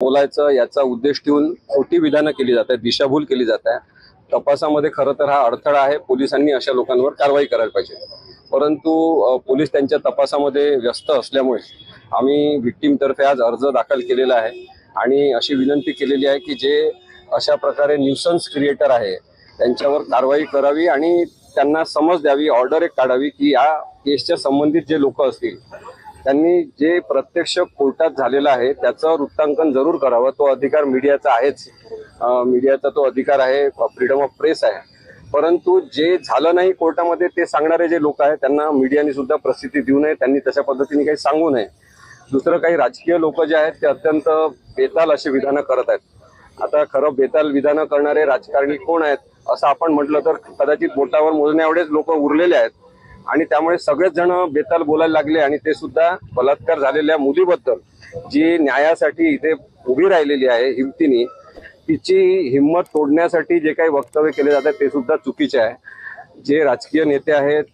बोलायचं याचा उद्देश ठेवून खोटी विधानं केली जात आहे, दिशाभूल केली जात आहे। तपासामध्ये खरं तर हा अडथळा आहे। पोलिसांनी अशा लोकांवर कारवाई करायला पाहिजे, परंतु पोलीस त्यांच्या तपासामध्ये व्यस्त असल्यामुळे आम्ही विक्टीम तर्फे आज अर्ज दाखल केलेला आहे आणि अशी विनंती केलेली आहे की जे अशा प्रकारे न्यूसन्स क्रिएटर आहे त्यांच्यावर कारवाई करावी आणि त्यांना समज द्यावी, ऑर्डर एक काढावी की या केसच्या संबंधित जे लोक असतील त्यांनी जे प्रत्यक्ष कोर्टात झालेला आहे त्याचं वृत्तांकन जरूर करावं। तो अधिकार मीडियाचा आहेच, मीडियाचा तो अधिकार आहे, फ्रीडम ऑफ प्रेस आहे, परंतु जे झालं नाही कोर्टामध्ये ते सांगणारे जे लोक आहेत त्यांना मीडियाने सुद्धा प्रसिद्धी देऊ नये, त्यांनी तशा पद्धतीने काही सांगू नये। दुसरं काही राजकीय लोक जे आहेत ते अत्यंत बेताल अशी विधानं करत आहेत। आता खरं बेताल विधानं करणारे राजकारणी कोण आहेत असं आपण म्हटलं तर कदाचित बोटावर मोजण्या एवढेच लोक उरलेले आहेत आणि त्यामुळे सगळेच जण बेताल बोलायला लागले आणि ते सुद्धा बलात्कार झालेल्या मुलीबद्दल जी न्यायासाठी इथे उभी राहिलेली आहे हिमतीने, तिची हिंमत तोडण्यासाठी जे काही वक्तव्य केले जातात ते सुद्धा चुकीचे आहे। जे राजकीय नेते आहेत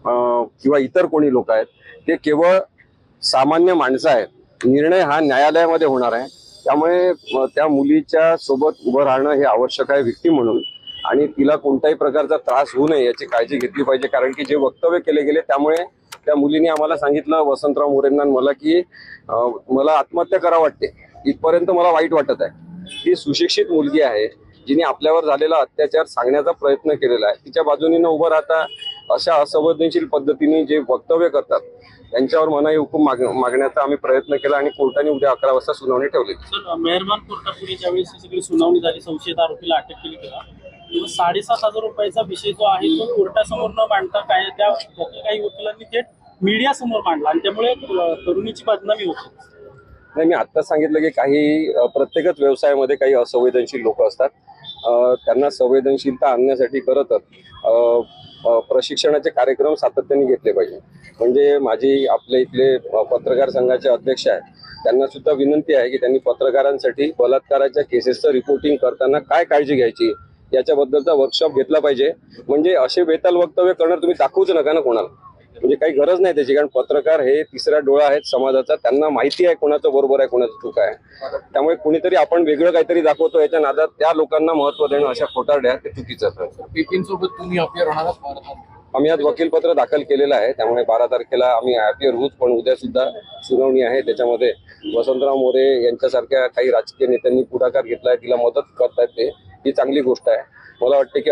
किंवा इतर कोणी लोक आहेत ते केवळ सामान्य माणसं आहेत। निर्णय हा न्यायालयामध्ये होणार आहे, त्यामुळे त्या मुलीच्या सोबत उभं राहणं हे आवश्यक आहे विक्टीम म्हणून, आणि तिला कोणत्याही प्रकारचा त्रास होऊ नये याची काळजी घेतली पाहिजे। कारण की जे वक्तव्य केले गेले त्यामुळे त्या मुलीने आम्हाला सांगितलं, वसंतराव मोरेंना मला, की मला आत्महत्या करा वाटते, इथपर्यंत मला वाईट वाटत आहे। ती सुशिक्षित मुलगी आहे जिने आपल्यावर झालेला अत्याचार सांगण्याचा प्रयत्न केलेला आहे। तिच्या बाजूने न उभं राहता अशा असंवेदनशील पद्धतीने जे वक्तव्य करतात त्यांच्यावर मनाई हुकूम मागण्याचा आम्ही प्रयत्न केला आणि कोर्टाने उद्या 11 वाजता सुनावणी ठेवली। मेहरबान कोर्टापुढे ज्यावेळेस सगळी सुनावणी झाली, संशयित आरोपीला अटक केली तेव्हा 7,500 रुपयाचा विषय जो आहे तो कोर्टासमोर न मांडता काय त्या काही वकिलांनी थेट मीडिया समोर मांडला आणि त्यामुळे तरुणीची बदनामी होते। नाही, मी आत्ताच सांगितलं की काही प्रत्येकच व्यवसायामध्ये काही असंवेदनशील लोक असतात, त्यांना संवेदनशीलता आणण्यासाठी खरं तर प्रशिक्षणाचे कार्यक्रम सातत्याने घेतले पाहिजे। म्हणजे माझी आपल्या इथले पत्रकार संघाचे अध्यक्ष आहेत त्यांना सुद्धा विनंती आहे की त्यांनी पत्रकारांसाठी बलात्काराच्या केसेसचं रिपोर्टिंग करताना काय काळजी घ्यायची याच्याबद्दलचा वर्कशॉप घेतला पाहिजे। म्हणजे असे बेताल वक्तव्य करणं तुम्ही दाखवूच नका ना कोणाला, म्हणजे काही गरज नाही त्याची, कारण पत्रकार हे तिसरा डोळा आहेत समाजाचा, त्यांना माहिती आहे कोणाचं बरोबर आहे कोणाचं चूक आहे। त्यामुळे कुणीतरी आपण वेगळं काहीतरी दाखवतो याच्या नादात त्या लोकांना महत्व देणं अशा खोटारड्या ते चुकीचं आहे। बिपिन सोबत तुम्ही अपियर होणार? आम्ही आज वकीलपत्र दाखल केलेलं आहे, त्यामुळे 12 तारखेला आम्ही अपियर होऊच, पण उद्या सुद्धा सुनावणी आहे। त्याच्यामध्ये वसंतराव मोरे यांच्यासारख्या काही राजकीय नेत्यांनी पुढाकार घेतलाय, तिला मदत करतायत, ते ही चांगली गोष्ट आहे। मला वाटते की